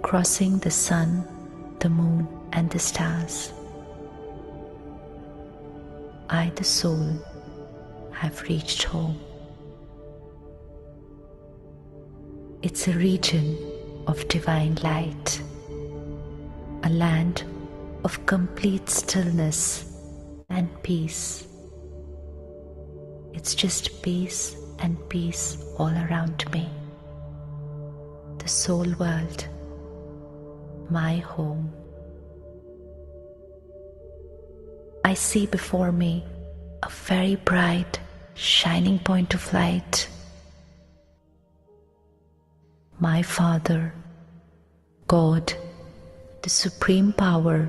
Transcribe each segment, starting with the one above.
crossing the sun, the moon, and the stars. I, the soul, have reached home. It's a region of divine light, a land of complete stillness and peace. It's just peace and peace all around me. The soul world, my home. I see before me a very bright, shining point of light. My Father, God, the Supreme Power,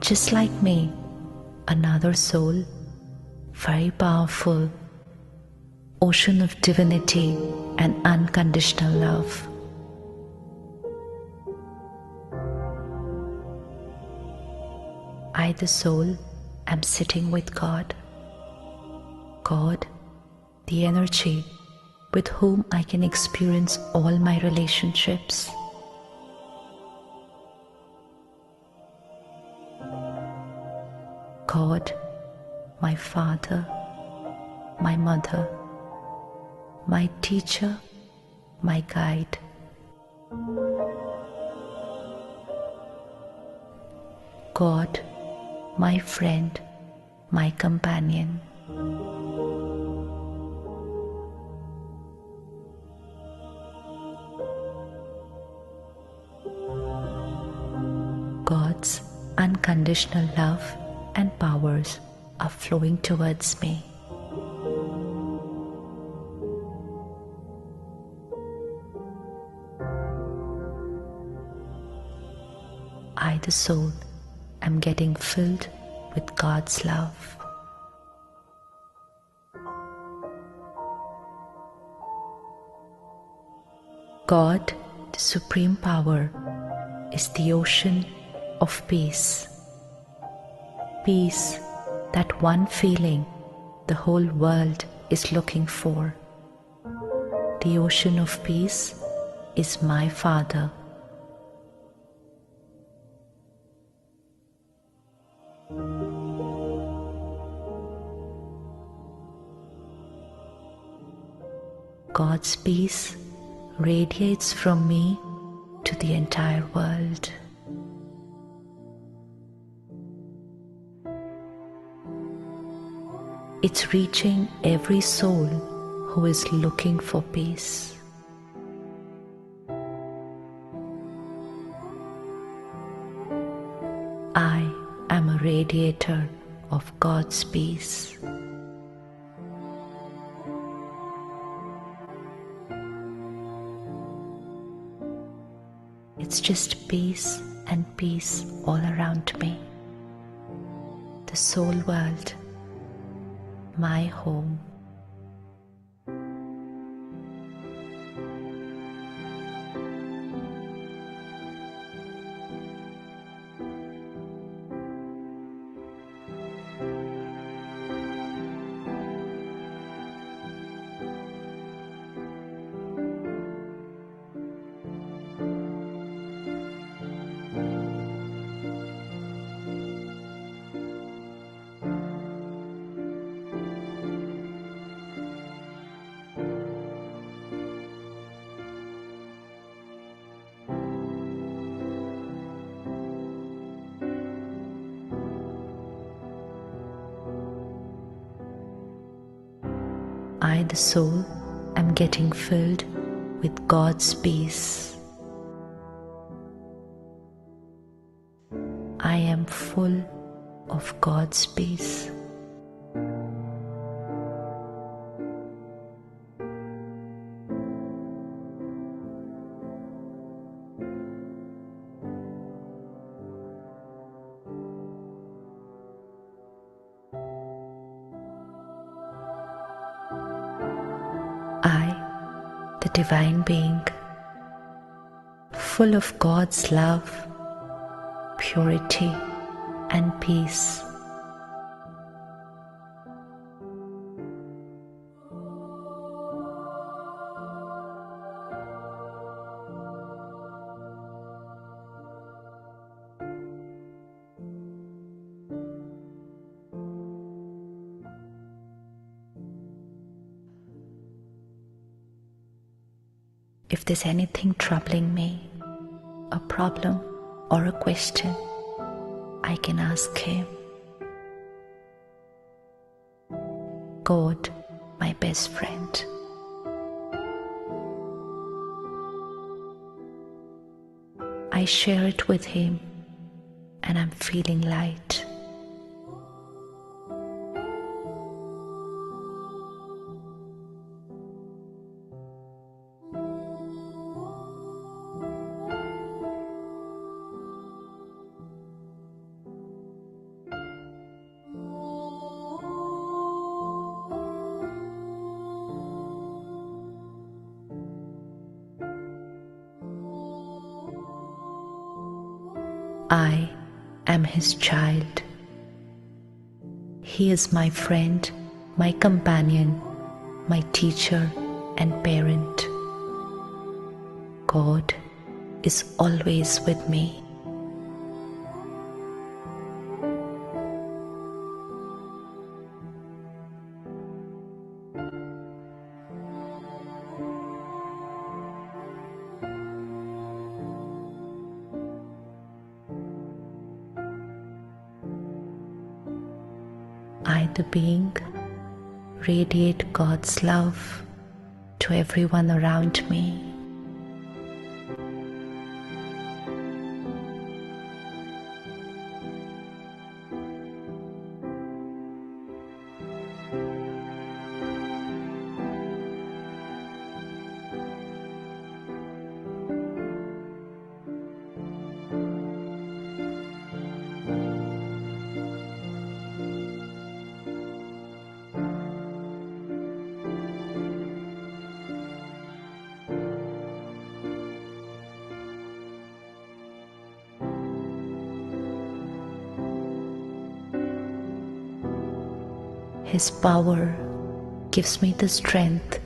just like me, another soul, very powerful, ocean of divinity and unconditional love. I, the soul, am sitting with God. God, the energy with whom I can experience all my relationships. God, my Father, my Mother, my teacher, my guide. God, my friend, my companion. God's unconditional love and powers are flowing towards me. I, the soul, am getting filled with God's love. God, the Supreme Power, is the ocean of peace. Peace, that one feeling the whole world is looking for. The ocean of peace is my Father. God's peace radiates from me to the entire world. It's reaching every soul who is looking for peace. I am a radiator of God's peace. It's just peace and peace all around me. The soul world, my home. I, the soul, am getting filled with God's peace. I am full of God's peace. I, the divine being, full of God's love, purity, and peace. If there's anything troubling me, a problem or a question, I can ask Him. God, my best friend. I share it with Him and I'm feeling light. I am His child. He is my friend, my companion, my teacher and parent. God is always with me. I, the being, radiate God's love to everyone around me. His power gives me the strength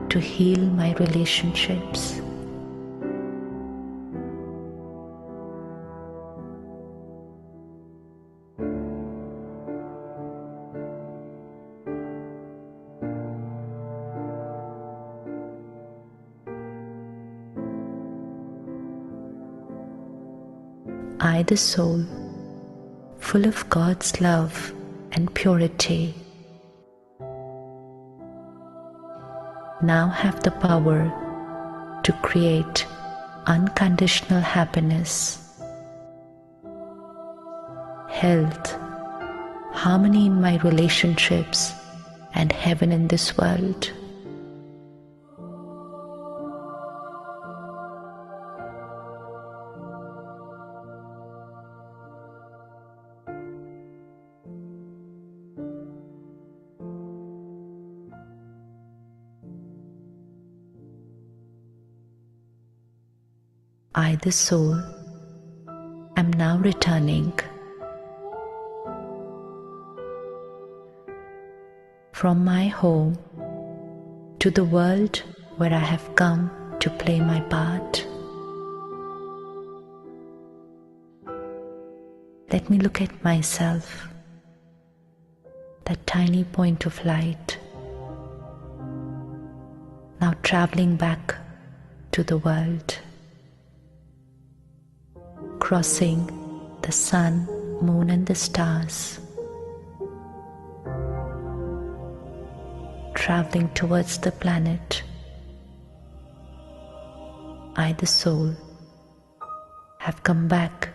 to heal my relationships. I, the soul, full of God's love and purity, now have the power to create unconditional happiness, health, harmony in my relationships, and heaven in this world. I, the soul, am now returning from my home to the world where I have come to play my part. Let me look at myself, that tiny point of light, now traveling back to the world, crossing the sun, moon and the stars, traveling towards the planet. I, the soul, have come back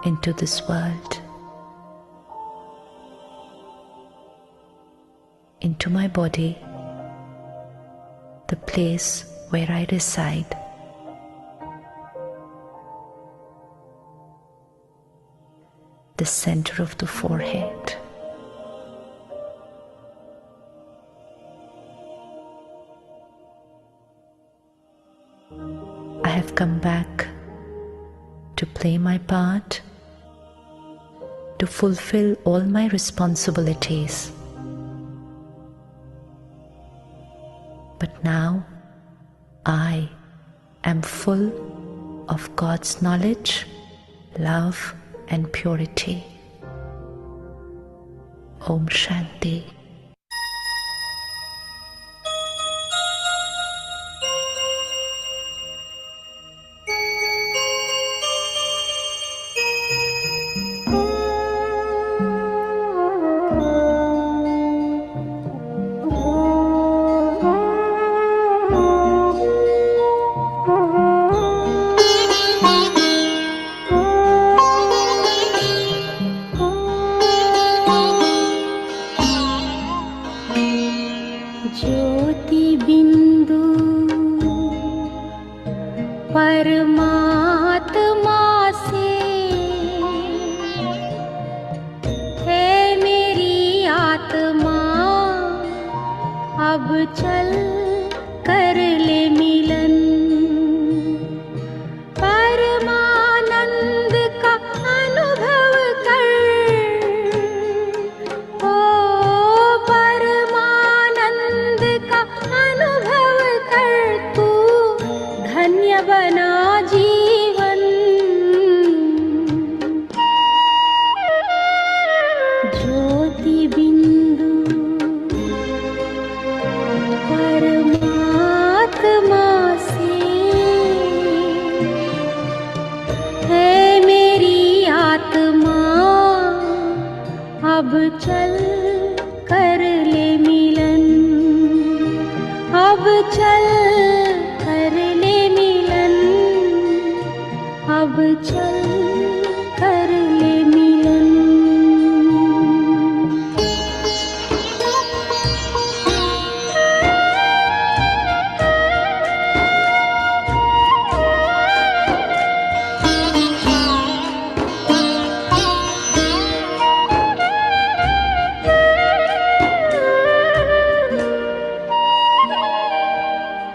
into this world, into my body, the place where I reside. The center of the forehead. I have come back to play my part, to fulfill all my responsibilities. But now I am full of God's knowledge, love, and purity. Om Shanti. परमात्मा से है मेरी आत्मा, अब चल कर ले मिलन। परमानंद का अनुभव कर, ओ परमानंद का अनुभव कर, तू धन्य बना जीवन। ज्योति बिंदु परमात्मा से है मेरी आत्मा, अब चल कर ले मिलन। अब चल कर ले मिलन, अब चल कर ले मिलन।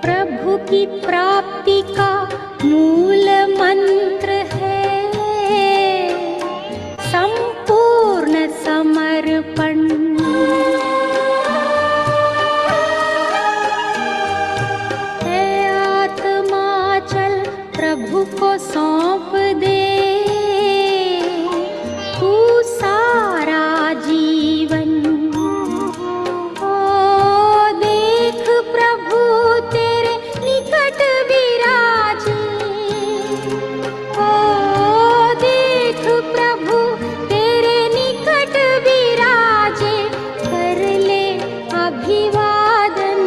प्रभु की प्राप्ति का मूल मंत्र है संपूर्ण समर्पण। है आत्मा चल प्रभु को सौंप दे, तू सारा जीवन। ओ देख प्रभु तेरे निकट विराजे, ओ देख प्रभु तेरे निकट विराजे, कर ले अभिवादन।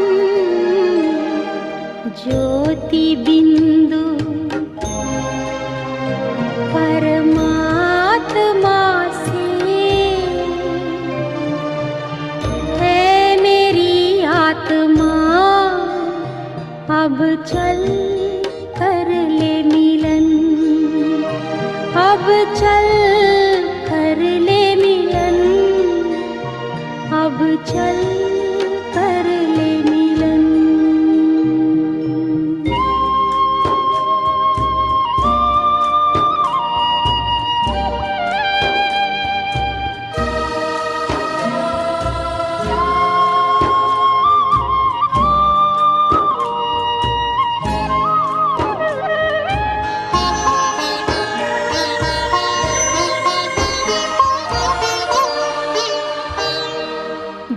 ज्योति बिंदु परमात्मा से है मेरी आत्मा, अब चल कर ले मिलन। अब चल कर ले मिलन, अब चल कर ले मिलन।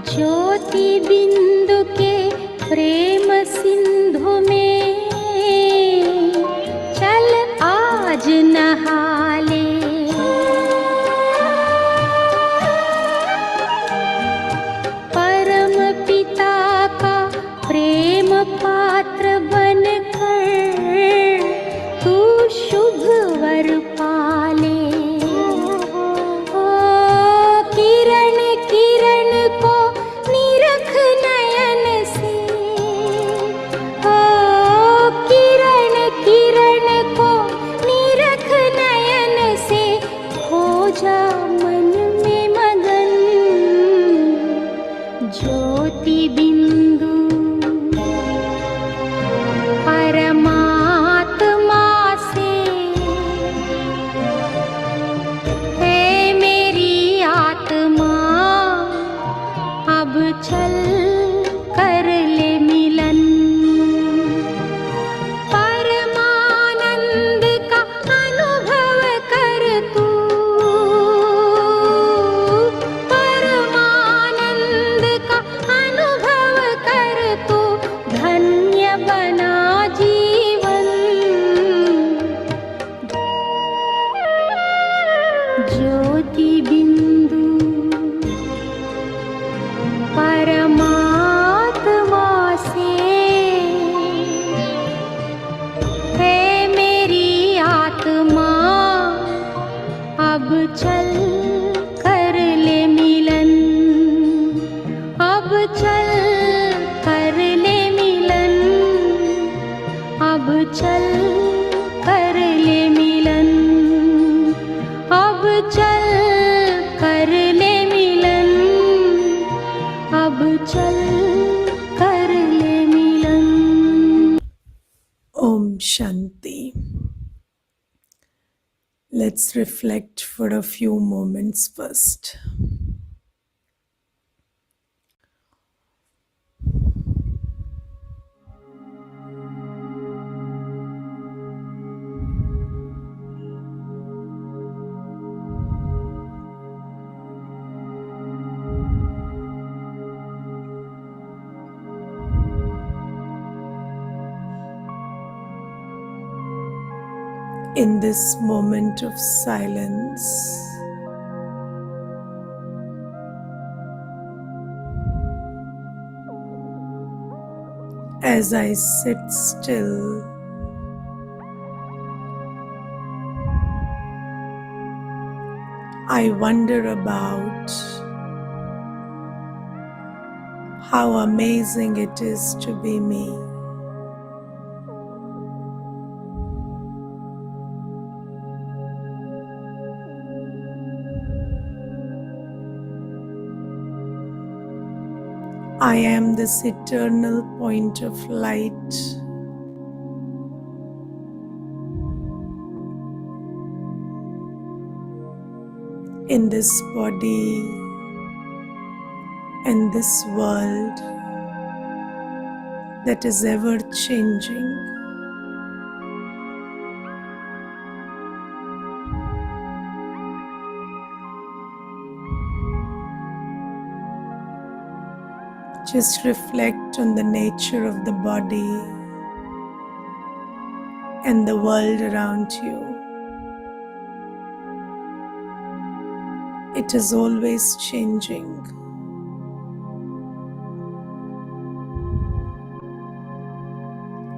ज्योति बिंदु के प्रेम सिंधु में चल आज नहा ले। परम पिता का प्रेम पात्र बनकर तू शुभ वर पाले। ओ किरण किरण को निरख नयन से, ओ किरण किरण को निरख नयन से, हो जा मन में मगन। ज्योति बिंदु परमात्मा से है मेरी आत्मा, अब चल कर ले मिलन। परमानंद का अनुभव कर तू, परमानंद का अनुभव कर तू, धन्य बना जीवन। ज्योति बिंदु परमात्मा से है मेरी आत्मा, अब चल कर ले मिलन। अब चल कर ले मिलन, अब चल Let's reflect for a few moments first. In this moment of silence, as I sit still, I wonder about how amazing it is to be me. I am this eternal point of light. In this body and this world that is ever changing. Just reflect on the nature of the body and the world around you. It is always changing.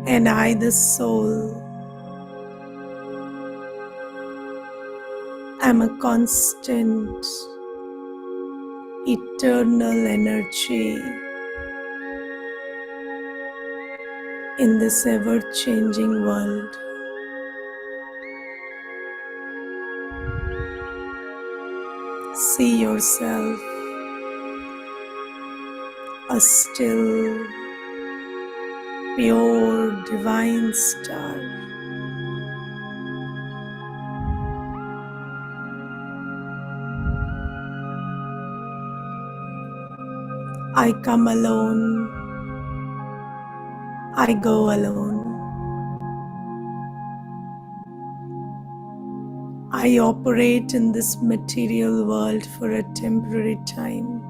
And I, the soul, am a constant, eternal energy in this ever-changing world. See yourself a still, pure, divine star. I come alone, I go alone. I operate in this material world for a temporary time.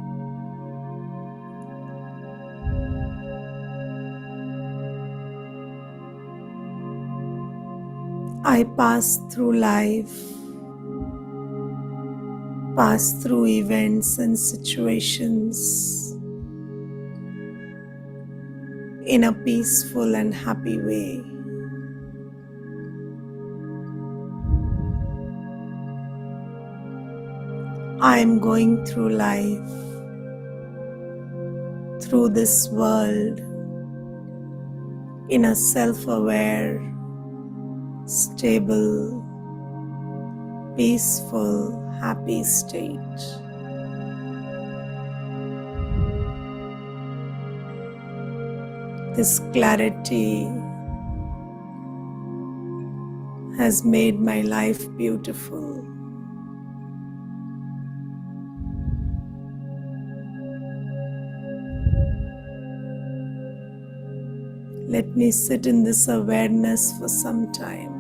I pass through life, pass through events and situations in a peaceful and happy way. I am going through life, through this world, in a self-aware, stable, peaceful, happy state. This clarity has made my life beautiful. Let me sit in this awareness for some time.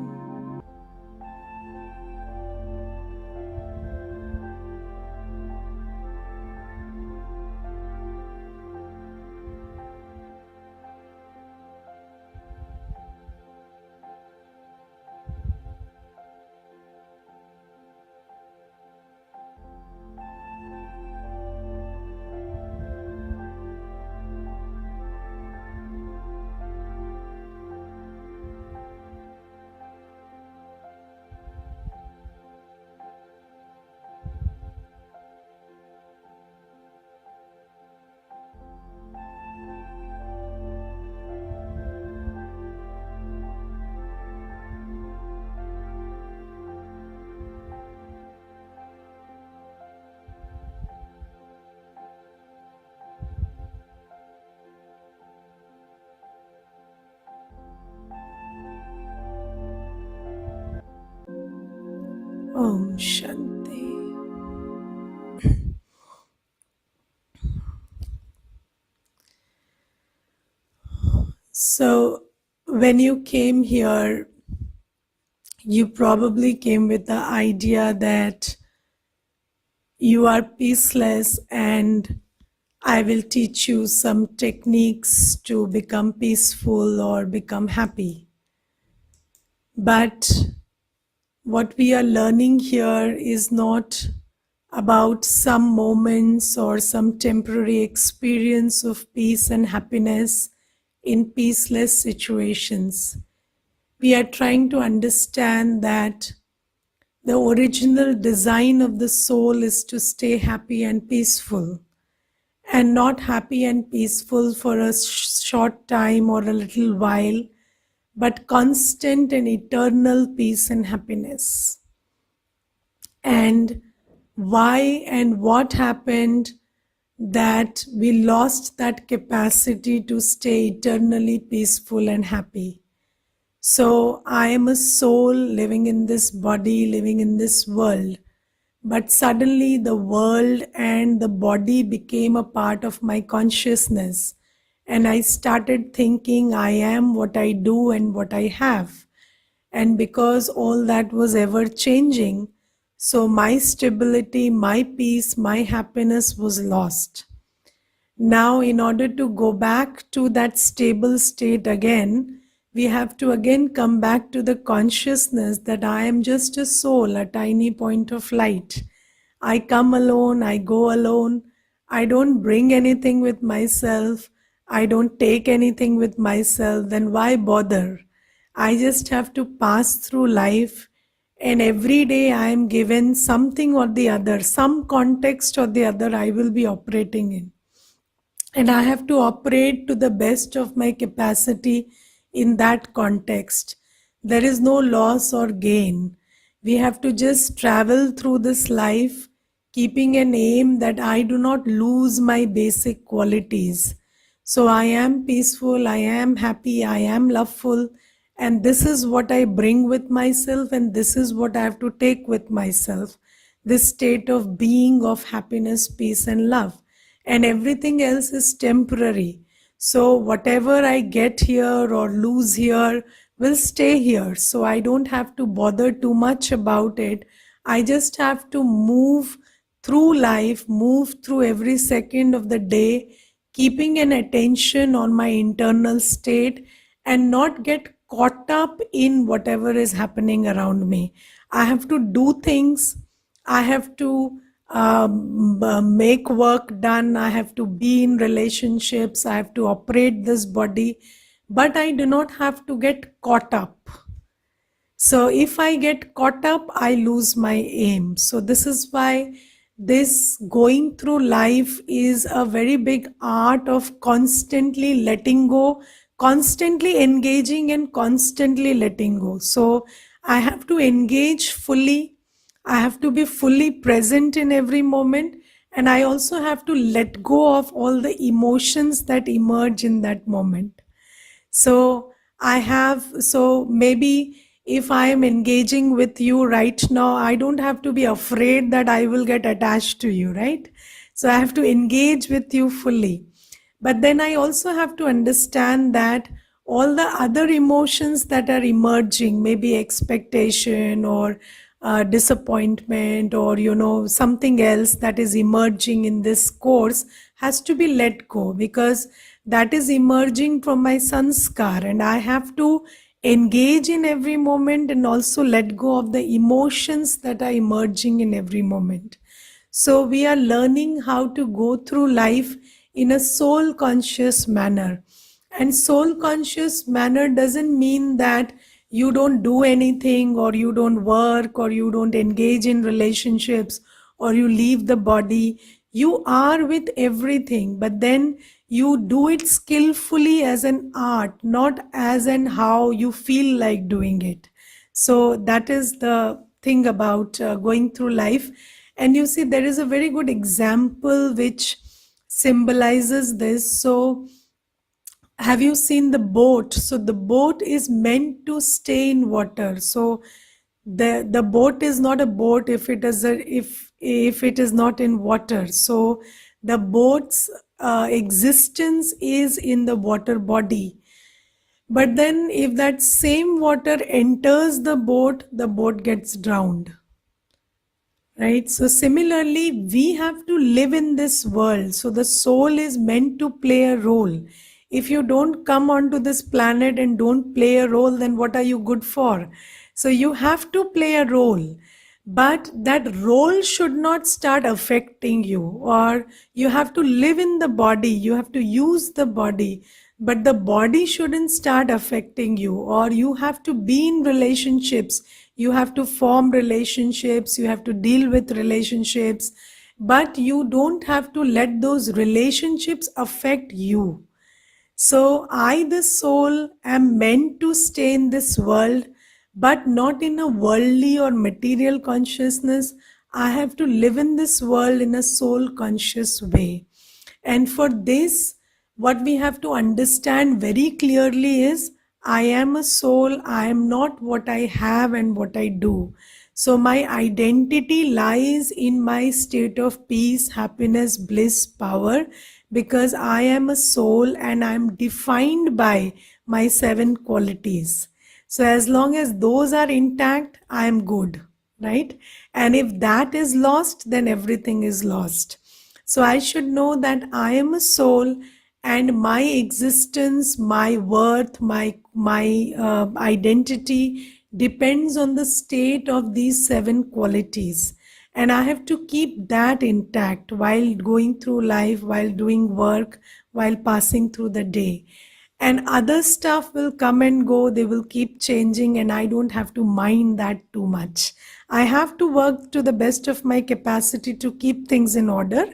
Om Shanti. So, when you came here, you probably came with the idea that you are peaceless and I will teach you some techniques to become peaceful or become happy. But what we are learning here is not about some moments or some temporary experience of peace and happiness in peaceless situations. We are trying to understand that the original design of the soul is to stay happy and peaceful, and not happy and peaceful for a short time or a little while, but constant and eternal peace and happiness. And why and what happened that we lost that capacity to stay eternally peaceful and happy. So I am a soul living in this body, living in this world. But suddenly the world and the body became a part of my consciousness. And I started thinking I am what I do and what I have. And because all that was ever changing, so my stability, my peace, my happiness was lost. Now, in order to go back to that stable state again, we have to again come back to the consciousness that I am just a soul, a tiny point of light. I come alone, I go alone, I don't bring anything with myself, I don't take anything with myself, then why bother? I just have to pass through life, and every day I am given something or the other, some context or the other I will be operating in. And I have to operate to the best of my capacity in that context. There is no loss or gain. We have to just travel through this life, keeping an aim that I do not lose my basic qualities. So I am peaceful, I am happy, I am loveful, and this is what I bring with myself, and this is what I have to take with myself. This state of being of happiness, peace, and love. And everything else is temporary. So whatever I get here or lose here will stay here. So I don't have to bother too much about it. I just have to move through life, move through every second of the day, keeping an attention on my internal state and not get caught up in whatever is happening around me. I have to do things. I have to make work done. I have to be in relationships. I have to operate this body, but I do not have to get caught up. So if I get caught up, I lose my aim. So this is why this going through life is a very big art of constantly letting go, constantly engaging and constantly letting go. So I have to engage fully. I have to be fully present in every moment. And I also have to let go of all the emotions that emerge in that moment. So maybe if I am engaging with you right now, I don't have to be afraid that I will get attached to you, right? So I have to engage with you fully. But then I also have to understand that all the other emotions that are emerging, maybe expectation or disappointment or something else that is emerging in this course, has to be let go, because that is emerging from my sanskar, and I have to engage in every moment and also let go of the emotions that are emerging in every moment. So we are learning how to go through life in a soul conscious manner. And soul conscious manner doesn't mean that you don't do anything or you don't work or you don't engage in relationships or you leave the body. You are with everything, but then you do it skillfully as an art, not as an how you feel like doing it. So that is the thing about going through life. And you see, there is a very good example which symbolizes this. So have you seen the boat? So the boat is meant to stay in water. So The boat is not a boat if it is if it is not in water. So the boat's existence is in the water body. But then if that same water enters the boat gets drowned. Right? So similarly, we have to live in this world. So the soul is meant to play a role. If you don't come onto this planet and don't play a role, then what are you good for? So you have to play a role. But that role should not start affecting you, or you have to live in the body, you have to use the body, but the body shouldn't start affecting you. Or you have to be in relationships, you have to form relationships, you have to deal with relationships, but you don't have to let those relationships affect you. So, I, the soul, am meant to stay in this world, but not in a worldly or material consciousness. I have to live in this world in a soul conscious way. And for this, what we have to understand very clearly is I am a soul, I am not what I have and what I do. So, my identity lies in my state of peace, happiness, bliss, power, because I am a soul and I am defined by my 7 qualities. So, as long as those are intact, I am good, right? And if that is lost, then everything is lost. So I should know that I am a soul and my existence, my worth, my identity depends on the state of these 7 qualities. And I have to keep that intact while going through life, while doing work, while passing through the day. And other stuff will come and go, they will keep changing, and I don't have to mind that too much. I have to work to the best of my capacity to keep things in order,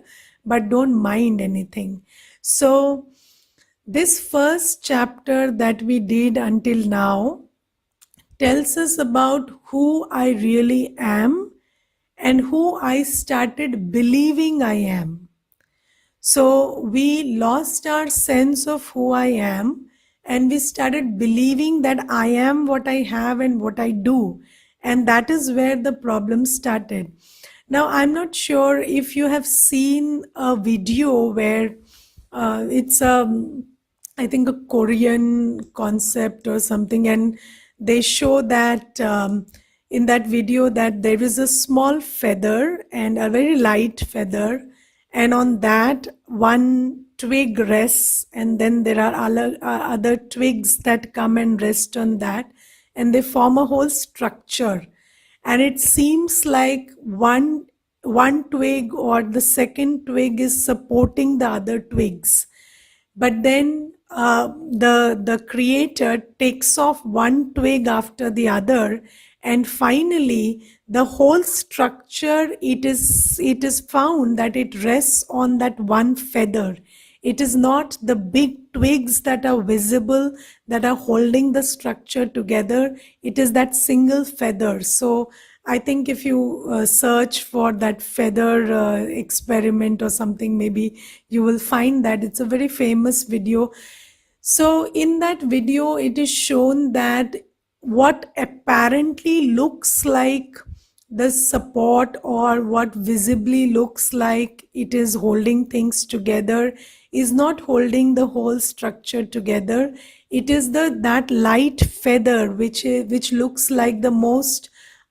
but don't mind anything. So, this first chapter that we did until now tells us about who I really am and who I started believing I am. So we lost our sense of who I am and we started believing that I am what I have and what I do. And that is where the problem started. Now, I'm not sure if you have seen a video where it's I think a Korean concept or something, and they show that in that video that there is a small feather and a very light feather, and on that one twig rests, and then there are other twigs that come and rest on that, and they form a whole structure. And it seems like one twig or the second twig is supporting the other twigs, but then the creator takes off one twig after the other, and finally the whole structure, it is found that it rests on that one feather. It is not the big twigs that are visible that are holding the structure together. It is that single feather. So I think if you search for that feather experiment or something, maybe you will find that it's a very famous video. So in that video, it is shown that what apparently looks like the support, or what visibly looks like it is holding things together, is not holding the whole structure together. It is that light feather which looks like the most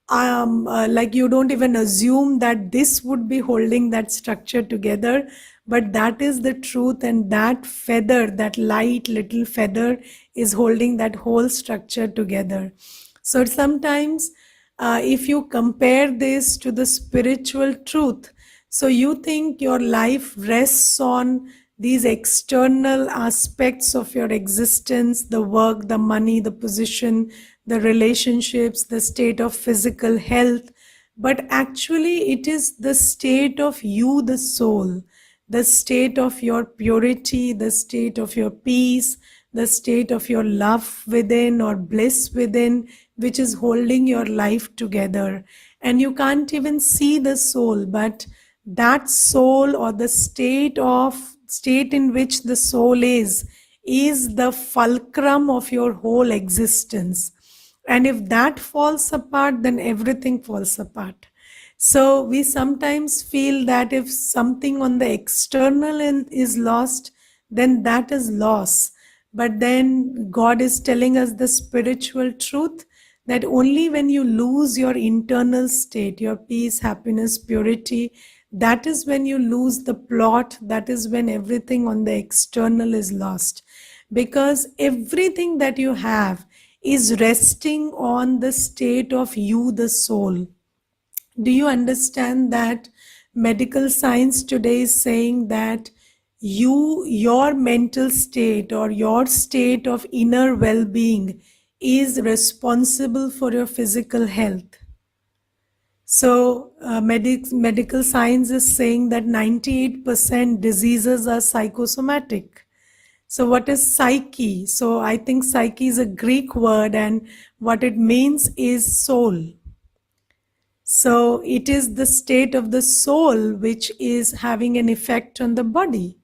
like you don't even assume that this would be holding that structure together, but that is the truth, and that feather, that light little feather, is holding that whole structure together. So sometimes if you compare this to the spiritual truth, so you think your life rests on these external aspects of your existence, the work, the money, the position, the relationships, the state of physical health, but actually it is the state of you, the soul, the state of your purity, the state of your peace, the state of your love within or bliss within, which is holding your life together. And you can't even see the soul, but that soul, or the state in which the soul is the fulcrum of your whole existence. And if that falls apart, then everything falls apart. So we sometimes feel that if something on the external is lost, then that is loss. But then God is telling us the spiritual truth that only when you lose your internal state, your peace, happiness, purity, that is when you lose the plot. That is when everything on the external is lost. Because everything that you have is resting on the state of you, the soul. Do you understand that medical science today is saying that your mental state or your state of inner well-being is responsible for your physical health? So, medical science is saying that 98% diseases are psychosomatic. So, what is psyche? So, I think psyche is a Greek word, and what it means is soul. So, it is the state of the soul which is having an effect on the body.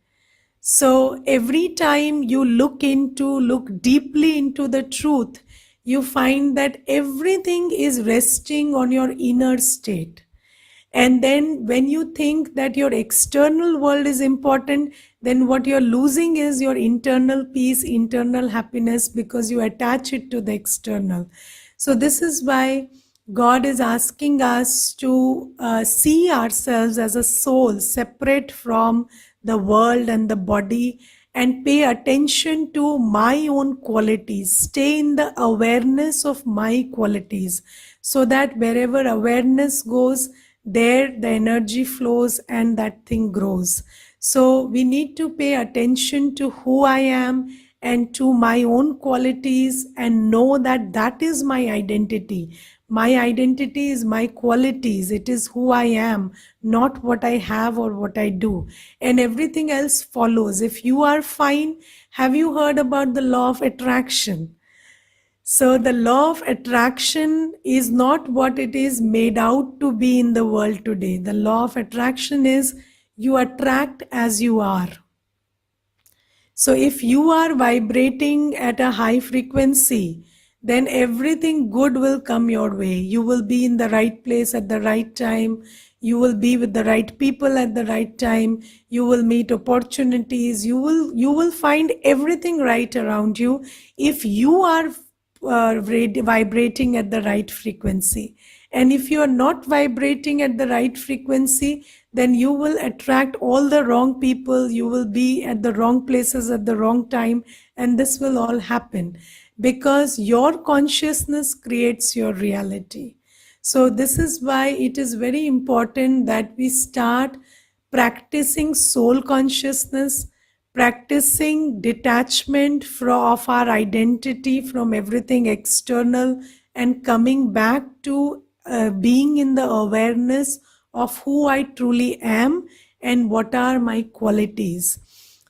So, every time you look deeply into the truth, you find that everything is resting on your inner state. And then when you think that your external world is important, then what you're losing is your internal peace, internal happiness, because you attach it to the external. So this is why God is asking us to see ourselves as a soul separate from the world and the body, and pay attention to my own qualities, stay in the awareness of my qualities, so that wherever awareness goes, there the energy flows and that thing grows. So we need to pay attention to who I am and to my own qualities, and know that that is my identity. My identity is my qualities. It is who I am, not what I have or what I do. And everything else follows. If you are fine, have you heard about the law of attraction? So the law of attraction is not what it is made out to be in the world today. The law of attraction is you attract as you are. So if you are vibrating at a high frequency, then everything good will come your way. You will be in the right place at the right time. You will be with the right people at the right time. You will meet opportunities. You will find everything right around you if you are vibrating at the right frequency. And if you are not vibrating at the right frequency, then you will attract all the wrong people. You will be at the wrong places at the wrong time, and this will all happen because your consciousness creates your reality. So this is why it is very important that we start practicing soul consciousness, practicing detachment of our identity from everything external, and coming back to being in the awareness of who I truly am and what are my qualities.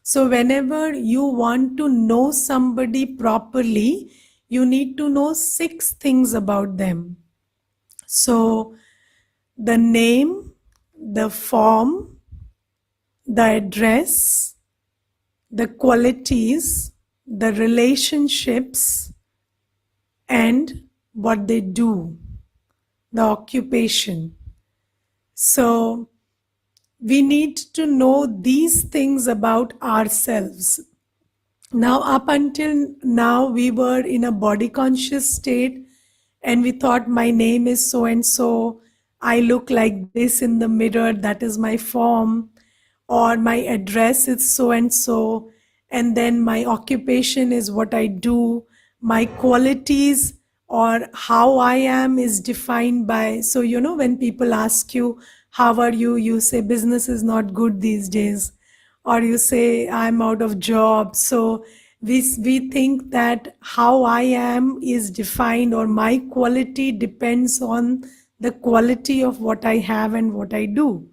So whenever you want to know somebody properly, you need to know 6 things about them. So the name, the form, the address, the qualities, the relationships, and what they do, the occupation. So we need to know these things about ourselves. Now, up until now, we were in a body conscious state, and we thought my name is so and so, I look like this in the mirror, that is my form, or my address is so and so, and then my occupation is what I do, my qualities or how I am is defined by. So, when people ask you, how are you? You say business is not good these days, or you say I'm out of job. So we think that how I am is defined, or my quality depends on the quality of what I have and what I do.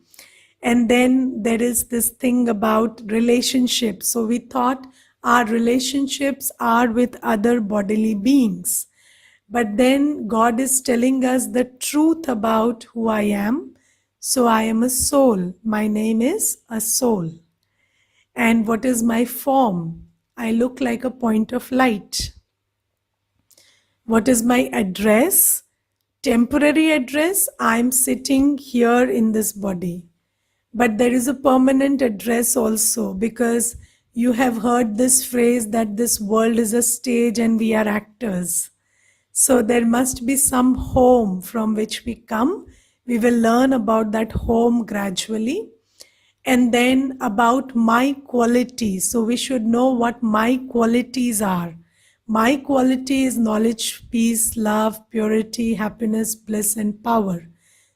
And then there is this thing about relationships. So we thought our relationships are with other bodily beings. But then God is telling us the truth about who I am. So I am a soul. My name is a soul. And what is my form? I look like a point of light. What is my address? Temporary address, I'm sitting here in this body. But there is a permanent address also, because you have heard this phrase that this world is a stage and we are actors. So there must be some home from which we come. We will learn about that home gradually. And then about my qualities. So we should know what my qualities are. My quality is knowledge, peace, love, purity, happiness, bliss, and power.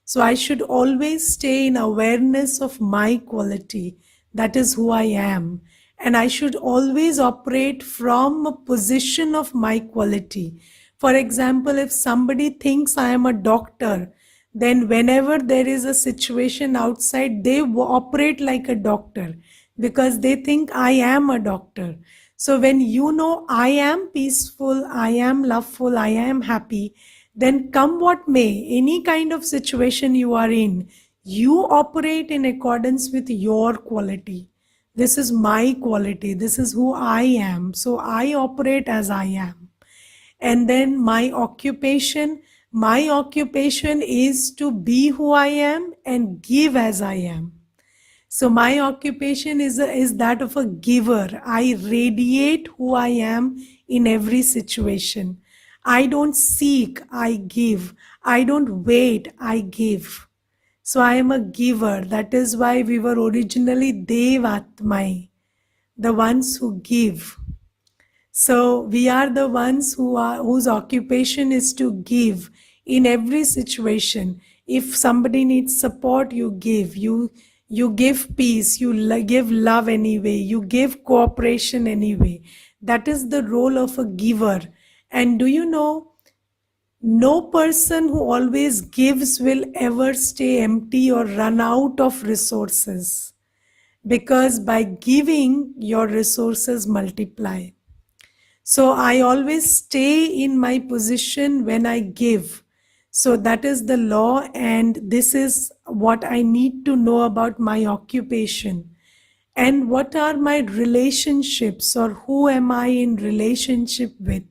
So I should always stay in awareness of my quality. That is who I am. And I should always operate from a position of my quality. For example, if somebody thinks I am a doctor, then whenever there is a situation outside, they operate like a doctor because they think I am a doctor. So when you know I am peaceful, I am loveful, I am happy, then come what may, any kind of situation you are in, you operate in accordance with your quality. This is my quality. This is who I am. So I operate as I am. And then my occupation is to be who I am and give as I am. So my occupation is that of a giver. I radiate who I am in every situation. I don't seek, I give. I don't wait, I give. So I am a giver. That is why we were originally Devatmai, the ones who give. So we are the ones whose occupation is to give in every situation. If somebody needs support, you give. You give peace. You give love anyway. You give cooperation anyway. That is the role of a giver. And do you know, no person who always gives will ever stay empty or run out of resources. Because by giving, your resources multiply. So I always stay in my position when I give. So that is the law, and this is what I need to know about my occupation. And what are my relationships, or who am I in relationship with?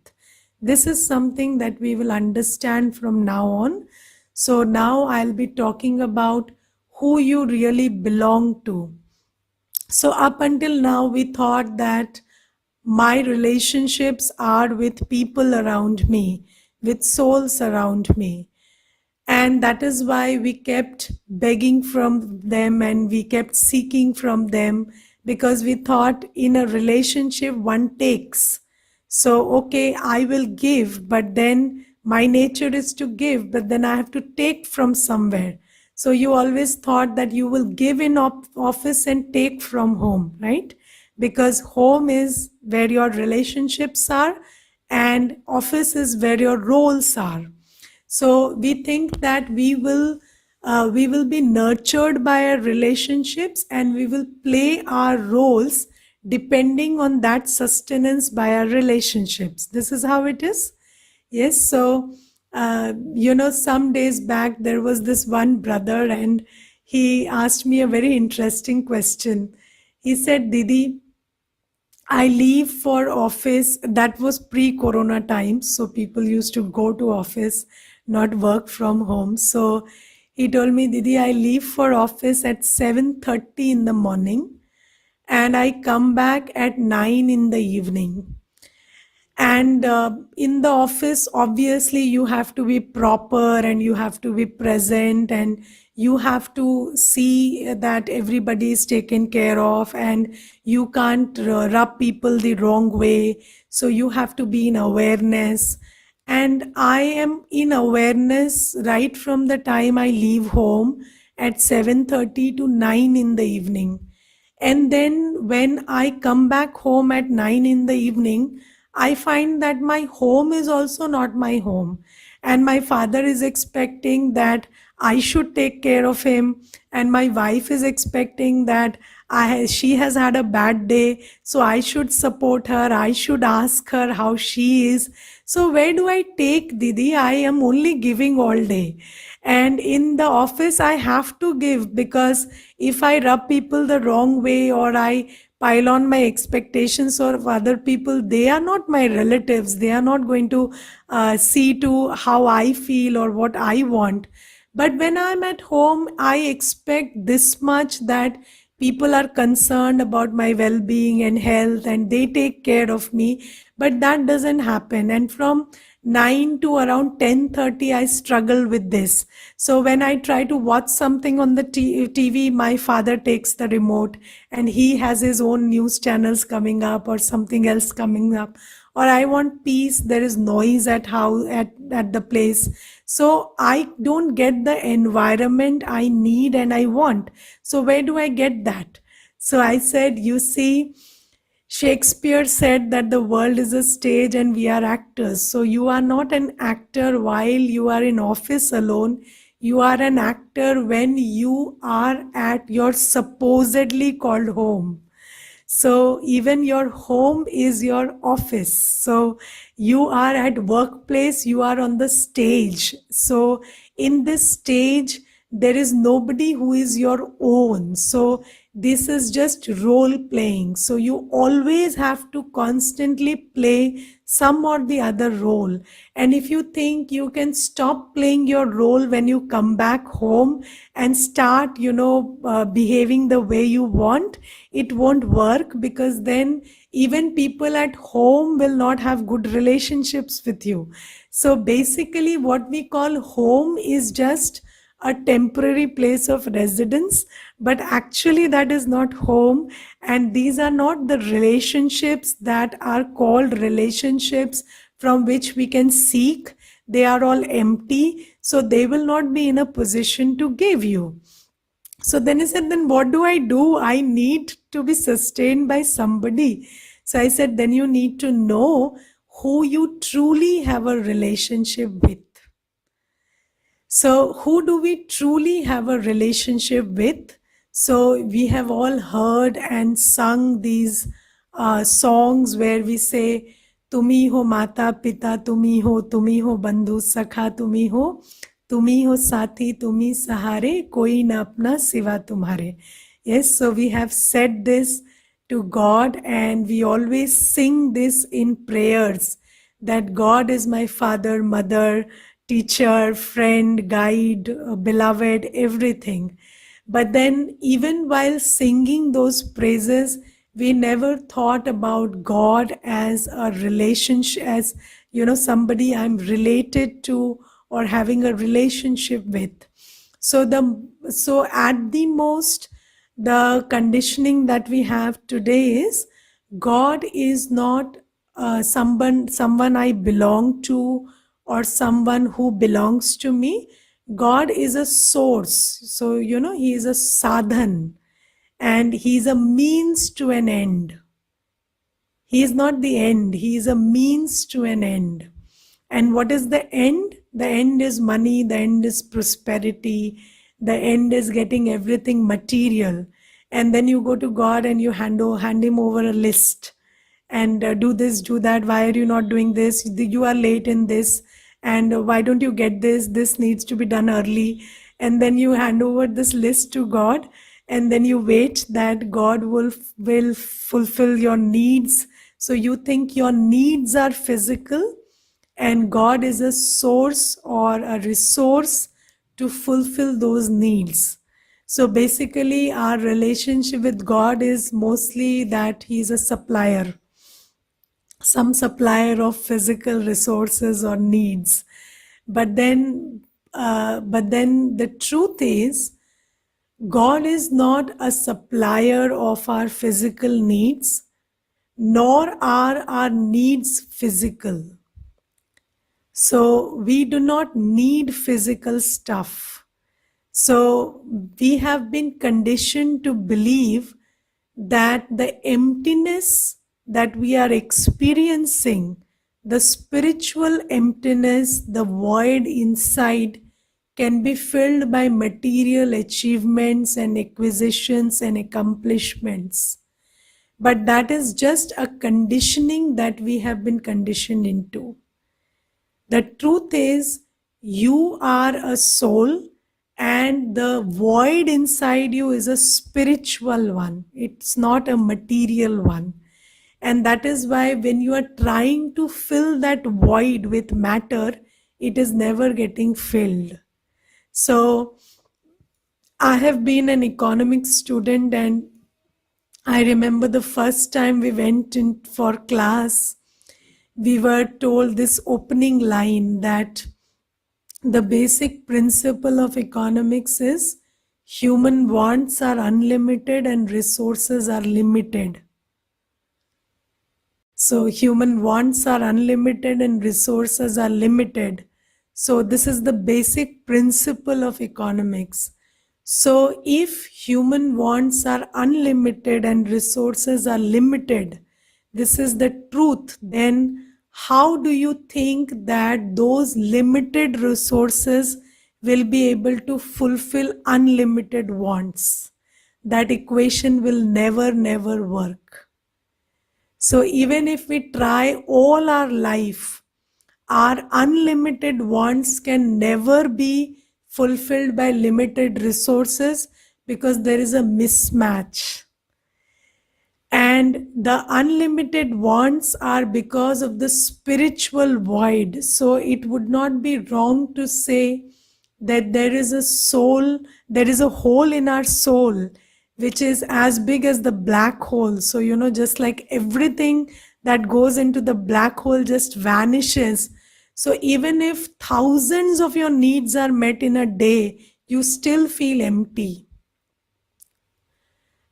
This is something that we will understand from now on. So now I'll be talking about who you really belong to. So up until now, we thought that my relationships are with people around me, with souls around me. And that is why we kept begging from them and we kept seeking from them, because we thought in a relationship one takes. So, okay, I will give, but then my nature is to give, but then I have to take from somewhere. So you always thought that you will give in office and take from home, right? Because home is where your relationships are and office is where your roles are. So we think that we will be nurtured by our relationships and we will play our roles depending on that sustenance by our relationships. This is how it is. Yes. So some days back there was this one brother and he asked me a very interesting question. He said, Didi, I leave for office. That was pre-corona times, so people used to go to office, not work from home. So he told me, Didi, I leave for office at 7:30 in the morning and I come back at 9 in the evening. And in the office, obviously, you have to be proper and you have to be present and you have to see that everybody is taken care of and you can't rub people the wrong way. So you have to be in awareness. And I am in awareness right from the time I leave home at 7:30 to 9 in the evening. And then when I come back home at 9 in the evening, I find that my home is also not my home. And my father is expecting that I should take care of him. And my wife is expecting that she has had a bad day, so I should support her, I should ask her how she is. So where do I take, Didi? I am only giving all day. And in the office, I have to give, because if I rub people the wrong way, or I pile on my expectations of other people, they are not my relatives. They are not going to see to how I feel or what I want. But when I'm at home, I expect this much, that people are concerned about my well being and health, and they take care of me. But that doesn't happen. And from 9 to around 10:30, I struggle with this. So when I try to watch something on the TV, my father takes the remote and he has his own news channels coming up, or something else coming up. Or I want peace, there is noise at the place. So I don't get the environment I need and I want. So where do I get that? So I said, you see, Shakespeare said that the world is a stage and we are actors. So you are not an actor while you are in office alone. You are an actor when you are at your supposedly called home. So even your home is your office. So you are at workplace, you are on the stage. So in this stage, there is nobody who is your own. So this is just role playing. So you always have to constantly play some or the other role. And if you think you can stop playing your role when you come back home and start, behaving the way you want, it won't work, because then even people at home will not have good relationships with you. So basically, what we call home is just a temporary place of residence, but actually that is not home. And these are not the relationships that are called relationships from which we can seek. They are all empty, so they will not be in a position to give you. So then he said, then what do I do? I need to be sustained by somebody. So I said, then you need to know who you truly have a relationship with. So, who do we truly have a relationship with? So, we have all heard and sung these songs where we say, Tumi ho mata pita, tumi ho bandhu sakha, tumi ho sati, tumi sahare, koi na apna siva tumhare. Yes, so we have said this to God, and we always sing this in prayers, that God is my father, mother, teacher, friend, guide, beloved, everything. But then, even while singing those praises, we never thought about God as a relationship, as somebody I'm related to or having a relationship with. So at the most, the conditioning that we have today is, God is not someone I belong to, or someone who belongs to me. God is a source. So he is a sadhan, and he is a means to an end. He is not the end, he is a means to an end. And what is the end? The end is money, the end is prosperity, the end is getting everything material. And then you go to God and you hand him over a list, and do this, do that. Why are you not doing this? You are late in this. And why don't you get this? This needs to be done early. And then you hand over this list to God, and then you wait that God will fulfill your needs. So you think your needs are physical, and God is a source or a resource to fulfill those needs. So basically, our relationship with God is mostly that He is a supplier, some supplier of physical resources or needs. But then the truth is, God is not a supplier of our physical needs, nor are our needs physical. So we do not need physical stuff. So we have been conditioned to believe that the emptiness that we are experiencing, the spiritual emptiness, the void inside, can be filled by material achievements and acquisitions and accomplishments. But that is just a conditioning that we have been conditioned into. The truth is, you are a soul, and the void inside you is a spiritual one. It's not a material one. And that is why when you are trying to fill that void with matter, it is never getting filled. So, I have been an economics student, and I remember the first time we went in for class, we were told this opening line that the basic principle of economics is human wants are unlimited and resources are limited. So, human wants are unlimited and resources are limited. So, this is the basic principle of economics. So, if human wants are unlimited and resources are limited, this is the truth, then how do you think that those limited resources will be able to fulfill unlimited wants? That equation will never work. So even if we try all our life, our unlimited wants can never be fulfilled by limited resources because there is a mismatch. And the unlimited wants are because of the spiritual void. So it would not be wrong to say that there is a soul, there is a hole in our soul which is as big as the black hole. So, just like everything that goes into the black hole just vanishes. So even if thousands of your needs are met in a day, you still feel empty.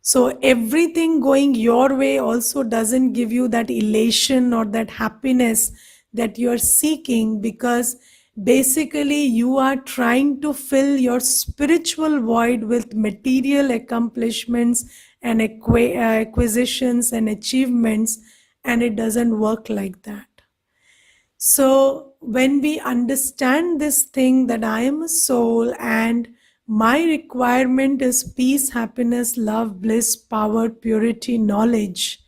So everything going your way also doesn't give you that elation or that happiness that you're seeking, because basically you are trying to fill your spiritual void with material accomplishments and acquisitions and achievements, and it doesn't work like that. So when we understand this thing that I am a soul and my requirement is peace, happiness, love, bliss, power, purity, knowledge,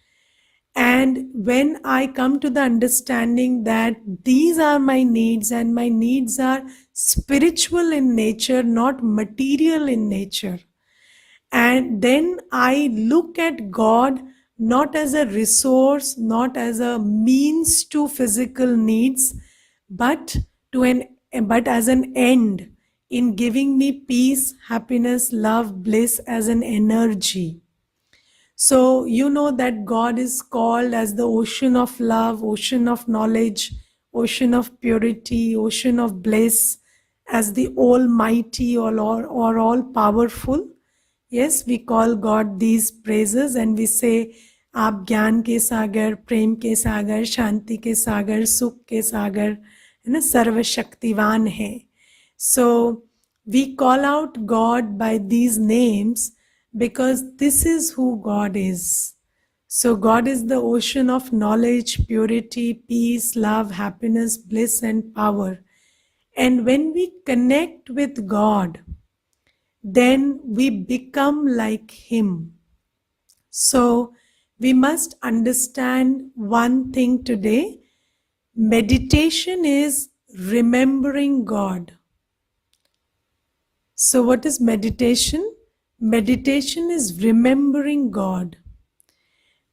and when I come to the understanding that these are my needs and my needs are spiritual in nature, not material in nature, and then I look at God not as a resource, not as a means to physical needs, but but as an end in giving me peace, happiness, love, bliss as an energy. So you know that God is called as the ocean of love, ocean of knowledge, ocean of purity, ocean of bliss, as the almighty or all powerful. Yes, we call God these praises and we say, आप ज्ञान के सागर, प्रेम के सागर, शांति के सागर, सुख के सागर, है ना, सर्वशक्तिवान है. So we call out God by these names because this is who God is. So God is the ocean of knowledge, purity, peace, love, happiness, bliss, and power. And when we connect with God, then we become like Him. So we must understand one thing today. Meditation is remembering God. So what is meditation? Meditation is remembering God.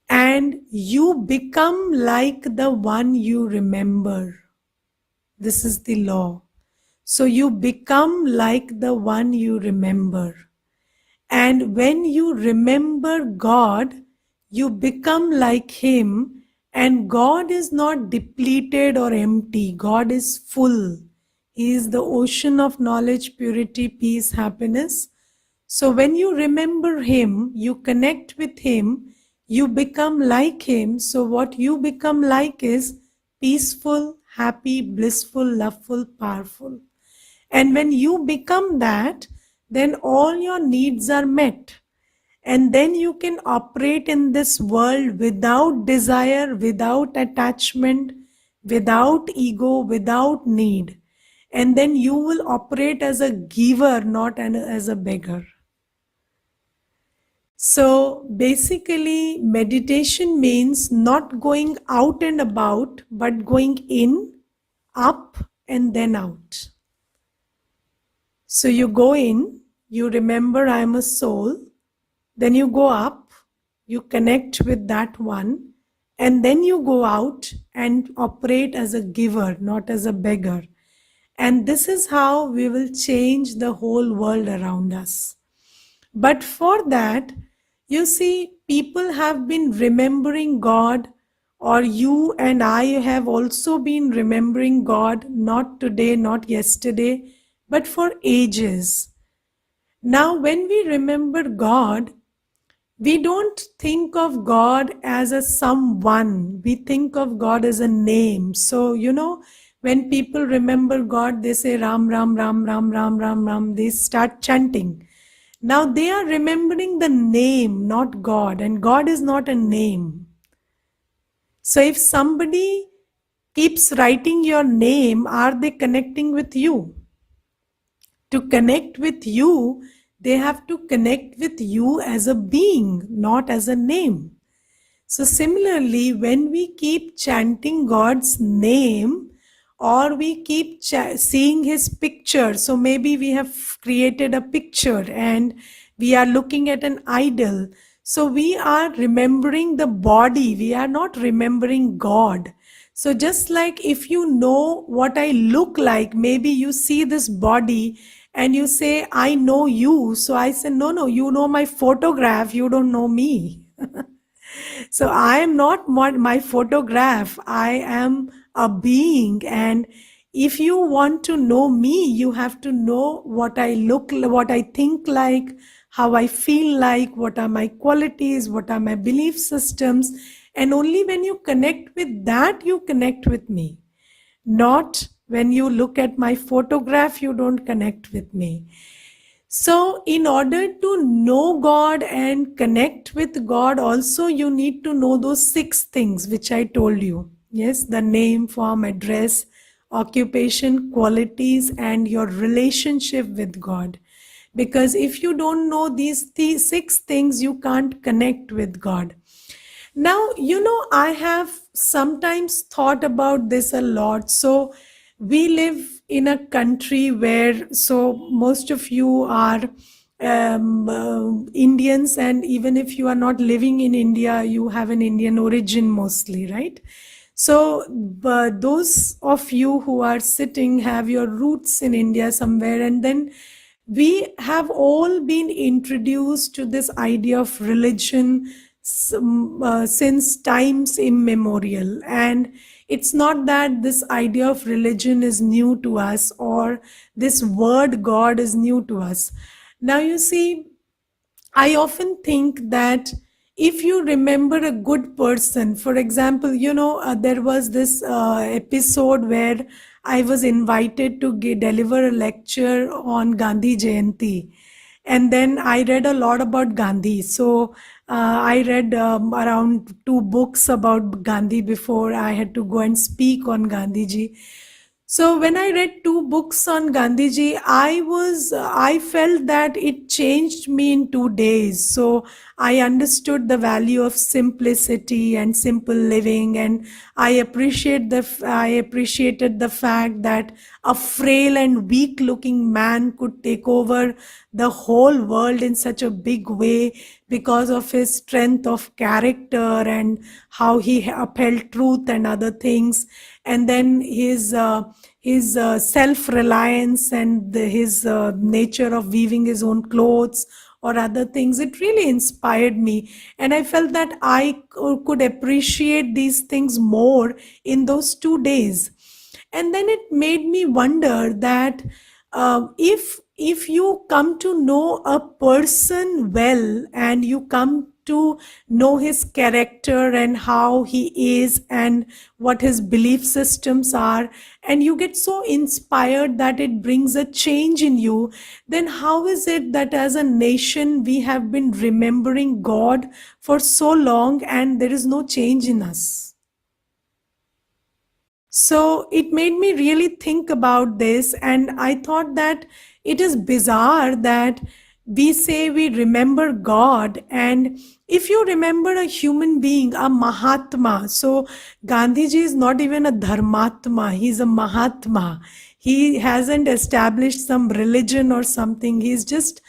And you become like the one you remember. This is the law. So you become like the one you remember. And when you remember God, you become like Him, and God is not depleted or empty. God is full. He is the ocean of knowledge, purity, peace, happiness. So when you remember Him, you connect with Him, you become like Him. So what you become like is peaceful, happy, blissful, loveful, powerful. And when you become that, then all your needs are met. And then you can operate in this world without desire, without attachment, without ego, without need. and then you will operate as a giver, not as a beggar. So basically, meditation means not going out and about, but going in, up, and then out. So you go in, you remember I am a soul, then you go up, you connect with that one, and then you go out and operate as a giver, not as a beggar. And this is how we will change the whole world around us. But for that, you see, people have been remembering God, or you and I have also been remembering God, not today, not yesterday, but for ages. Now, when we remember God, we don't think of God as a someone. We think of God as a name. So, when people remember God, they say Ram, Ram, Ram, Ram, Ram, Ram, Ram. They start chanting. Now they are remembering the name, not God. And God is not a name. So if somebody keeps writing your name, are they connecting with you? To connect with you, they have to connect with you as a being, not as a name. So similarly, when we keep chanting God's name, or we keep seeing his picture, so maybe we have created a picture and we are looking at an idol. So we are remembering the body, we are not remembering God. So just like if you know what I look like, maybe you see this body and you say, I know you. So I say, no, you know my photograph, you don't know me. So I am not my photograph. I am a being. And if you want to know me, you have to know what I look, what I think like, how I feel like, what are my qualities, what are my belief systems. And only when you connect with that, you connect with me. Not when you look at my photograph, you don't connect with me. So, in order to know God and connect with God, also you need to know those 6 things which I told you. Yes, the name, form, address, occupation, qualities, and your relationship with God. Because if you don't know these 6 things, you can't connect with God. Now, I have sometimes thought about this a lot. So, we live in a country where, so most of you are Indians, and even if you are not living in India, you have an Indian origin mostly, right? So, those of you who are sitting have your roots in India somewhere, and then we have all been introduced to this idea of religion since times immemorial. And it's not that this idea of religion is new to us, or this word God is new to us. Now, you see, I often think that if you remember a good person, for example, there was this episode where I was invited to deliver a lecture on Gandhi Jayanti. And then I read a lot about Gandhi. So I read around 2 books about Gandhi before I had to go and speak on Gandhiji. So when I read 2 books on Gandhiji, I felt that it changed me in 2 days. So I understood the value of simplicity and simple living, and I appreciated the fact that a frail and weak looking man could take over the whole world in such a big way because of his strength of character and how he upheld truth and other things, and then his self-reliance and his nature of weaving his own clothes or other things. It really inspired me, and I felt that I could appreciate these things more in those 2 days. And then it made me wonder that if you come to know a person well, and you come to know his character and how he is and what his belief systems are, and you get so inspired that it brings a change in you, then how is it that as a nation we have been remembering God for so long and there is no change in us? So it made me really think about this, and I thought that it is bizarre that we say we remember God, and if you remember a human being, a Mahatma, so Gandhiji is not even a Dharmatma, he's a Mahatma. He hasn't established some religion or something, he's just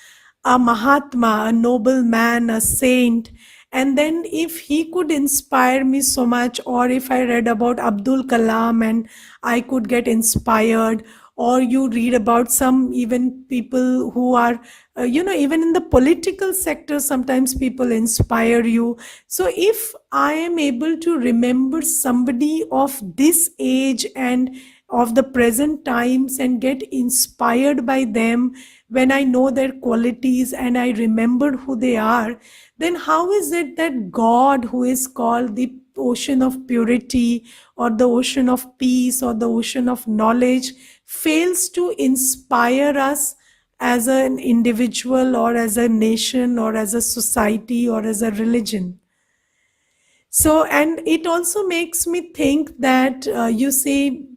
a Mahatma, a noble man, a saint. And then, if he could inspire me so much, or if I read about Abdul Kalam and I could get inspired, or you read about some even people who are, even in the political sector, sometimes people inspire you. So, if I am able to remember somebody of this age and of the present times and get inspired by them, when I know their qualities and I remember who they are, then how is it that God, who is called the ocean of purity or the ocean of peace or the ocean of knowledge, fails to inspire us as an individual or as a nation or as a society or as a religion? So, and it also makes me think that, you see,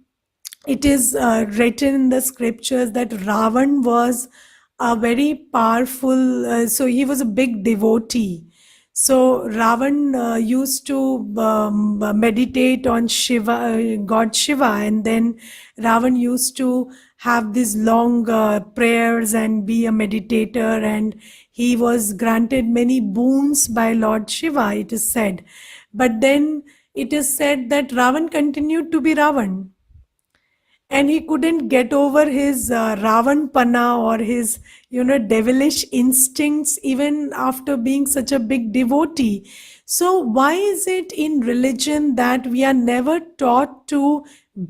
it is written in the scriptures that Ravan was a very powerful, so he was a big devotee. So Ravan used to meditate on Shiva, God Shiva, and then Ravan used to have these long prayers and be a meditator, and he was granted many boons by Lord Shiva, it is said. But then it is said that Ravan continued to be Ravan, and he couldn't get over his Ravan-pana, or his, devilish instincts, even after being such a big devotee. So why is it in religion that we are never taught to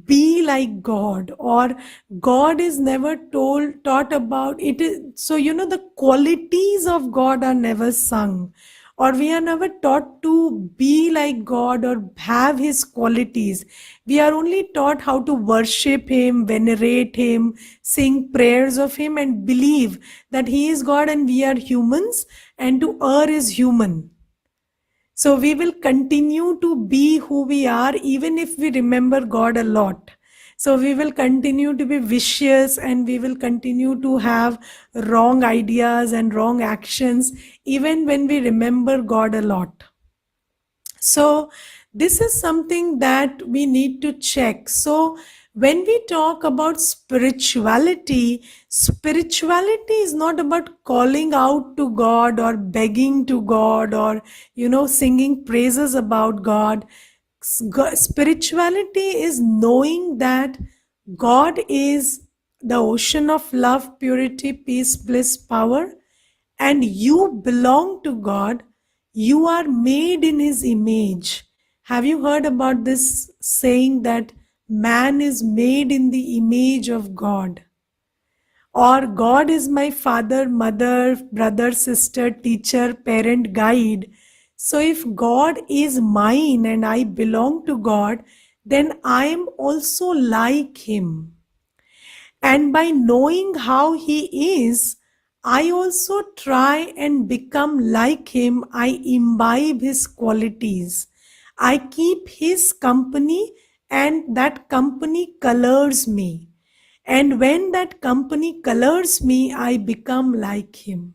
be like God, or God is never taught about it? So, the qualities of God are never sung, or we are never taught to be like God or have his qualities. We are only taught how to worship him, venerate him, sing prayers of him, and believe that he is God and we are humans, and to err is human. So we will continue to be who we are even if we remember God a lot. So we will continue to be vicious, and we will continue to have wrong ideas and wrong actions even when we remember God a lot. So this is something that we need to check. So when we talk about spirituality, spirituality is not about calling out to God or begging to God, or, singing praises about God. Spirituality is knowing that God is the ocean of love, purity, peace, bliss, power, and you belong to God. You are made in his image. Have you heard about this saying that man is made in the image of God? Or God is my father, mother, brother, sister, teacher, parent, guide. So if God is mine and I belong to God, then I am also like him. And by knowing how he is, I also try and become like him. I imbibe his qualities. I keep his company, and that company colors me. And when that company colors me, I become like him.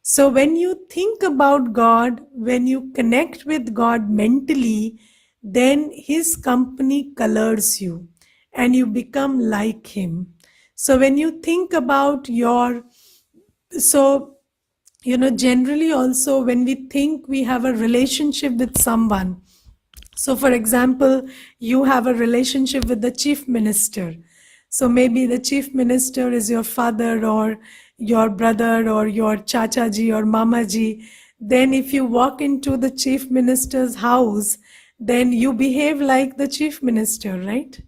So when you think about God, when you connect with God mentally, then his company colors you and you become like him. So when you think about so, generally also when we think we have a relationship with someone, so, for example, you have a relationship with the chief minister. So, maybe the chief minister is your father or your brother or your chachaji or mamaji. Then, if you walk into the chief minister's house, then you behave like the chief minister, right?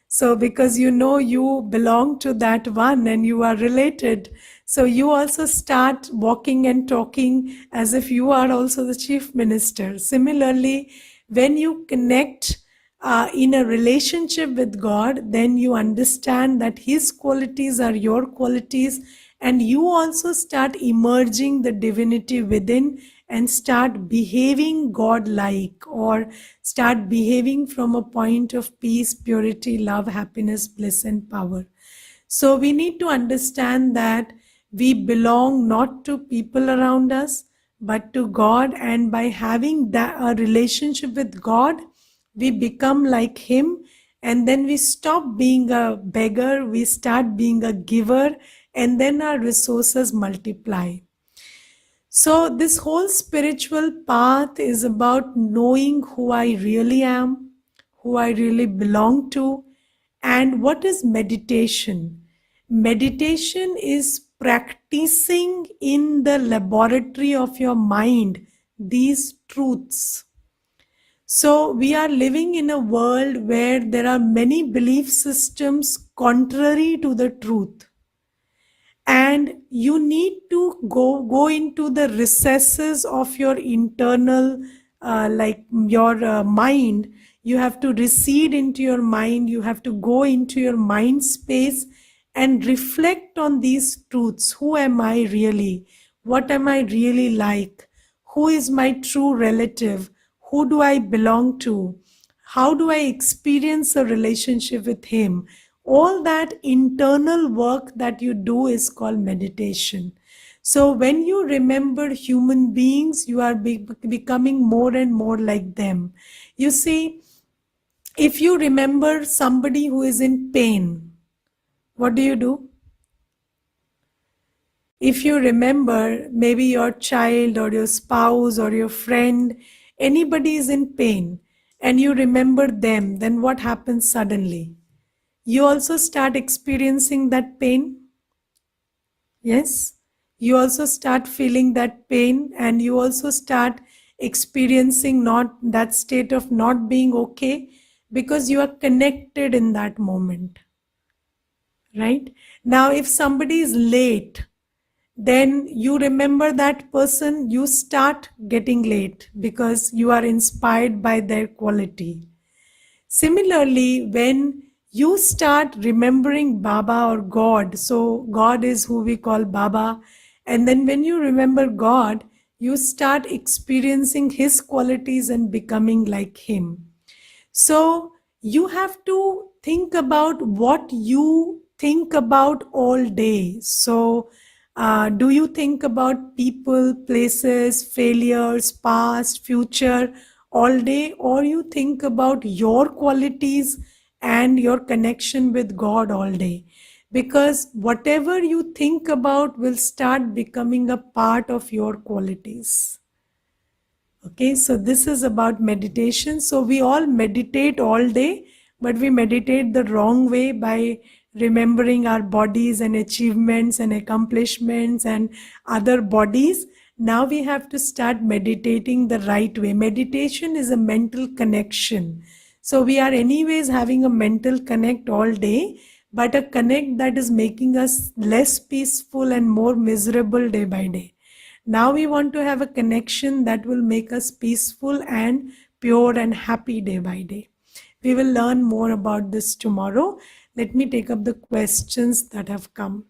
So, because you know you belong to that one and you are related, so you also start walking and talking as if you are also the chief minister. Similarly, when you connect in a relationship with God, then you understand that his qualities are your qualities, and you also start emerging the divinity within, and start behaving God-like, or start behaving from a point of peace, purity, love, happiness, bliss, and power. So we need to understand that we belong not to people around us, but to God. And by having a relationship with God, we become like Him. And then we stop being a beggar, we start being a giver, and then our resources multiply. So, this whole spiritual path is about knowing who I really am, who I really belong to. And what is meditation? Meditation is practicing in the laboratory of your mind these truths. So, we are living in a world where there are many belief systems contrary to the truth, and you need to go into the recesses of your internal like your mind. You have to recede into your mind, you have to go into your mind space and reflect on these truths. Who am I really? What am I really like? Who is my true relative? Who do I belong to? How do I experience a relationship with Him? All that internal work that you do is called meditation. So when you remember human beings, you are becoming more and more like them. You see, if you remember somebody who is in pain, what do? If you remember maybe your child or your spouse or your friend, anybody is in pain, and you remember them, then what happens suddenly? You also start experiencing that pain. Yes, you also start feeling that pain, and you also start experiencing not that state of not being okay, because you are connected in that moment. Right now, if somebody is late, then you remember that person, you start getting late because you are inspired by their quality. Similarly, when you start remembering Baba or God, so God is who we call Baba, and then when you remember God, you start experiencing His qualities and becoming like Him. So you have to think about what you think about all day. So, do you think about people, places, failures, past, future all day, or you think about your qualities and your connection with God all day? Because whatever you think about will start becoming a part of your qualities. Okay, so this is about meditation. So we all meditate all day, but we meditate the wrong way by remembering our bodies and achievements and accomplishments and other bodies. Now we have to start meditating the right way. Meditation is a mental connection. So we are anyways having a mental connect all day, but a connect that is making us less peaceful and more miserable day by day. Now we want to have a connection that will make us peaceful and pure and happy day by day. We will learn more about this tomorrow. Let me take up the questions that have come.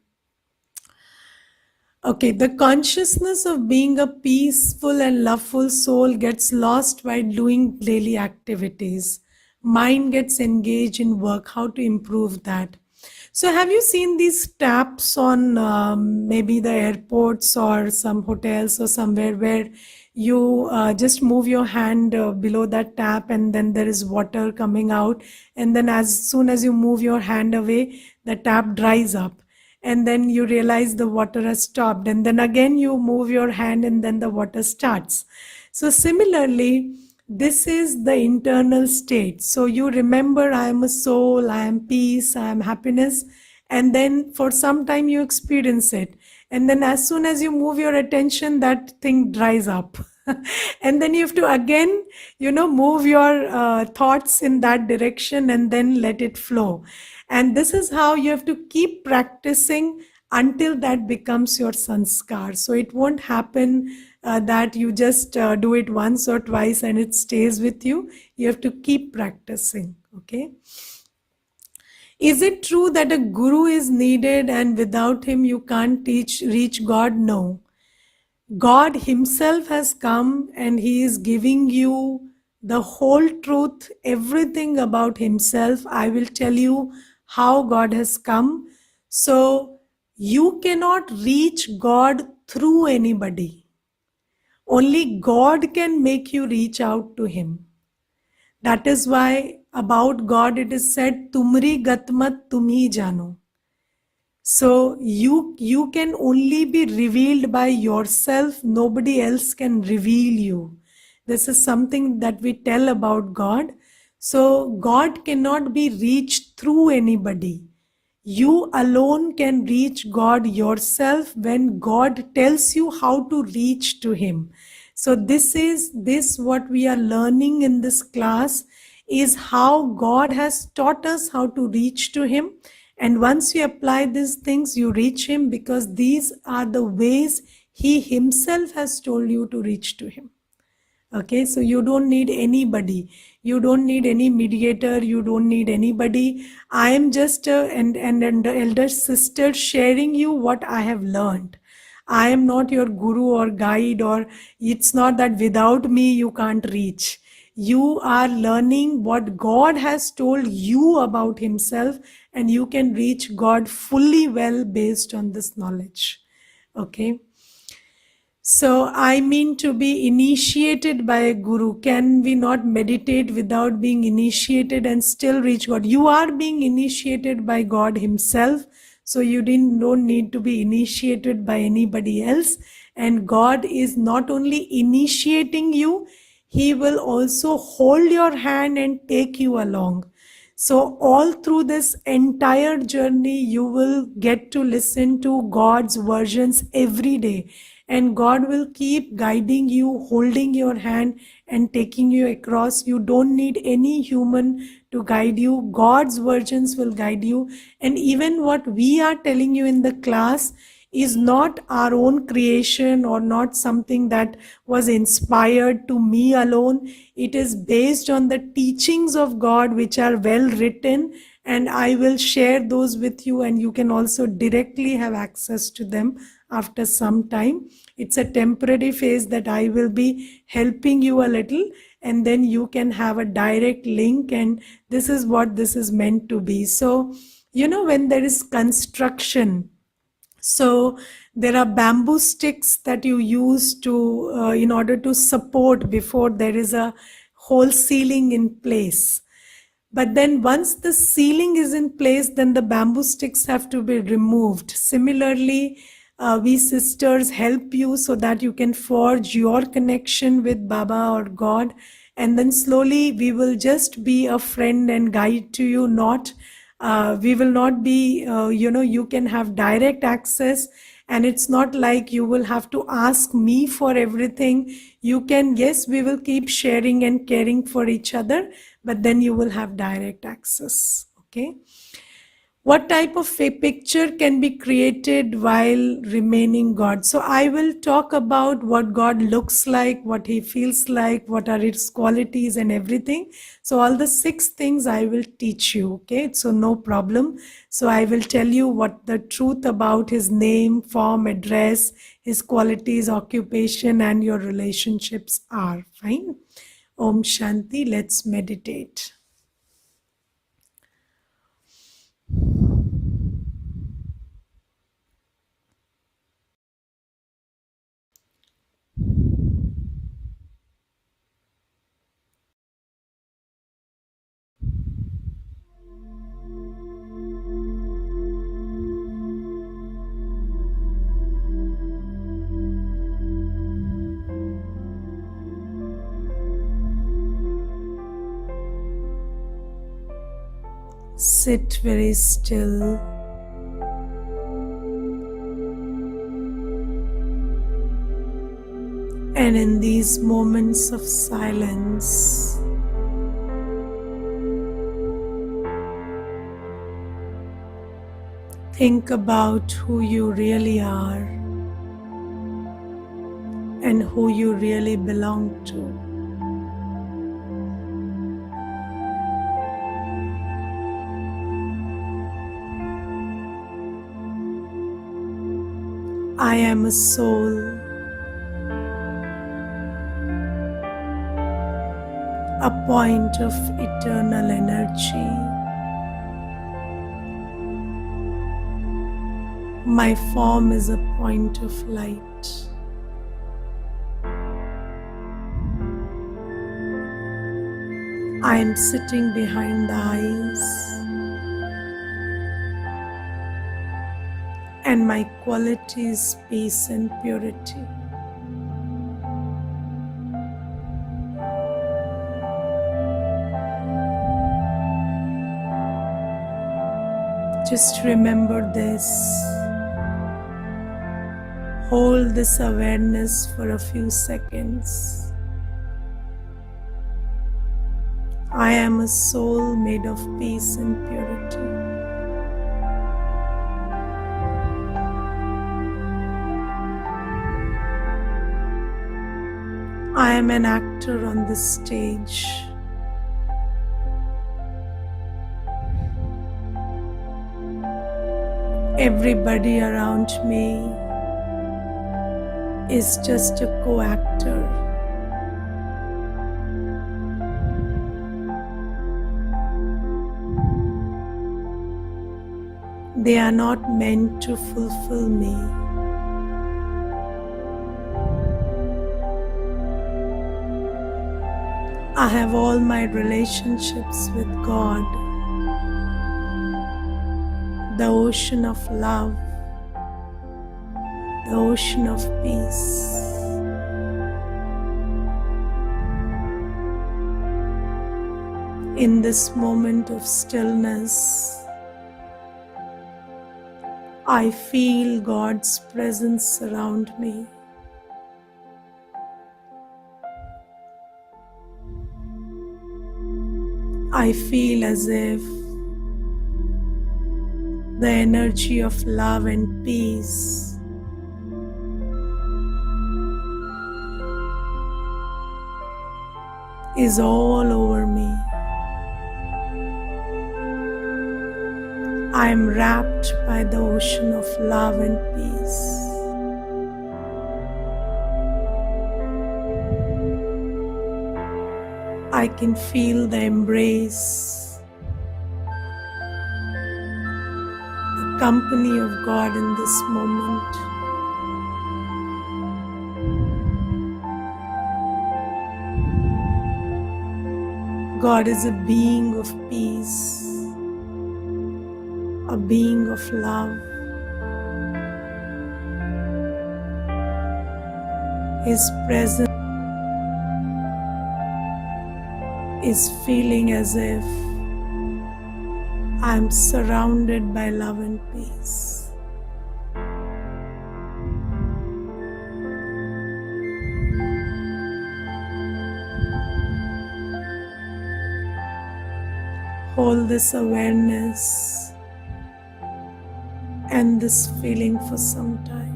Okay, the consciousness of being a peaceful and loveful soul gets lost while doing daily activities. Mind gets engaged in work. How to improve that? So, have you seen these taps on maybe the airports or some hotels or somewhere where you just move your hand below that tap, and then there is water coming out, and then as soon as you move your hand away, the tap dries up, and then you realize the water has stopped, and then again you move your hand and then the water starts. So similarly, this is the internal state. So you remember, I am a soul, I am peace, I am happiness, and then for some time you experience it, and then as soon as you move your attention, that thing dries up. And then you have to again, move your thoughts in that direction and then let it flow. And this is how you have to keep practicing until that becomes your sanskar. So it won't happen that you just do it once or twice and it stays with you. You have to keep practicing. Okay. Is it true that a guru is needed and without him you can't reach God? No. God Himself has come and He is giving you the whole truth, everything about Himself. I will tell you how God has come. So you cannot reach God through anybody. Only God can make you reach out to Him. That is why about God it is said, Tumri gatmat tumhi jano. So you can only be revealed by yourself. Nobody else can reveal you. This is something that we tell about God. So God cannot be reached through anybody. You alone can reach God yourself when God tells you how to reach to Him. So this what we are learning in this class is how God has taught us how to reach to Him. And once you apply these things, you reach Him because these are the ways He Himself has told you to reach to Him. Okay, so you don't need anybody, you don't need any mediator, you don't need anybody. I am just an elder sister sharing you what I have learned. I am not your guru or guide, or it's not that without me you can't reach. You are learning what God has told you about Himself, and you can reach God fully well based on this knowledge. Okay. So, I mean to be initiated by a guru. Can we not meditate without being initiated and still reach God? You are being initiated by God Himself. So, you don't need to be initiated by anybody else. And God is not only initiating you, He will also hold your hand and take you along. So, all through this entire journey, you will get to listen to God's versions every day. And God will keep guiding you, holding your hand, and taking you across. You don't need any human to guide you. God's versions will guide you. And even what we are telling you in the class is not our own creation or not something that was inspired to me alone. It is based on the teachings of God, which are well written, and I will share those with you, and you can also directly have access to them after some time. It's a temporary phase that I will be helping you a little, and then you can have a direct link, and this is what this is meant to be. So, when there is construction, so there are bamboo sticks that you use to in order to support before there is a whole ceiling in place. But then once the ceiling is in place, then the bamboo sticks have to be removed. Similarly, we sisters help you so that you can forge your connection with Baba or God. And then slowly we will just be a friend and guide to you, not we will not be, you can have direct access, and it's not like you will have to ask me for everything. You can, yes, we will keep sharing and caring for each other, but then you will have direct access. Okay. What type of a picture can be created while remaining God? So I will talk about what God looks like, what He feels like, what are His qualities and everything. So all the 6 things I will teach you. Okay, so no problem. So I will tell you what the truth about His name, form, address, His qualities, occupation, and your relationships are. Fine. Om Shanti. Let's meditate. Sit very still. And in these moments of silence, think about who you really are and who you really belong to. I am a soul a point of eternal energy. My form is a point of light. I am sitting behind the eyes, and my quality is peace and purity. Just remember this. Hold this awareness for a few seconds. I am a soul made of peace and purity. I am an actor on this stage. Everybody around me is just a co-actor. They are not meant to fulfill me. I have all my relationships with God, the ocean of love, the ocean of peace. In this moment of stillness, I feel God's presence around me. I feel as if the energy of love and peace is all over me. I am wrapped by the ocean of love and peace. I can feel the embrace, the company of God in this moment. God is a being of peace, a being of love. His presence is feeling as if I am surrounded by love and peace. Hold this awareness and this feeling for some time.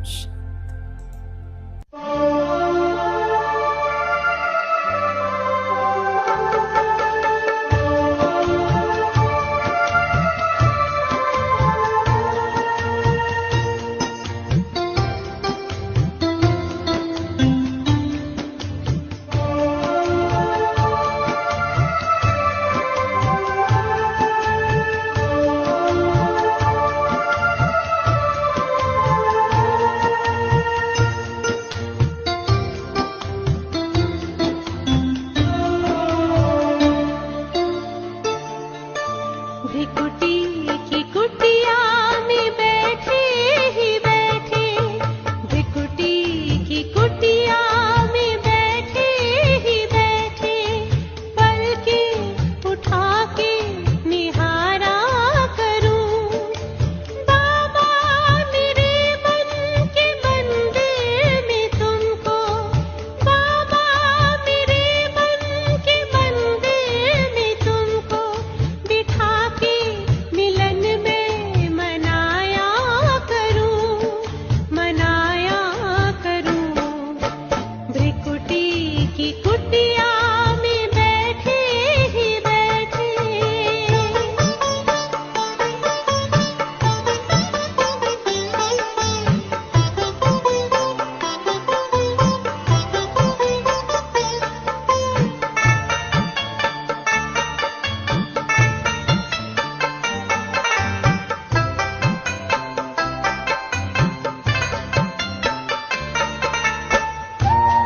Shh.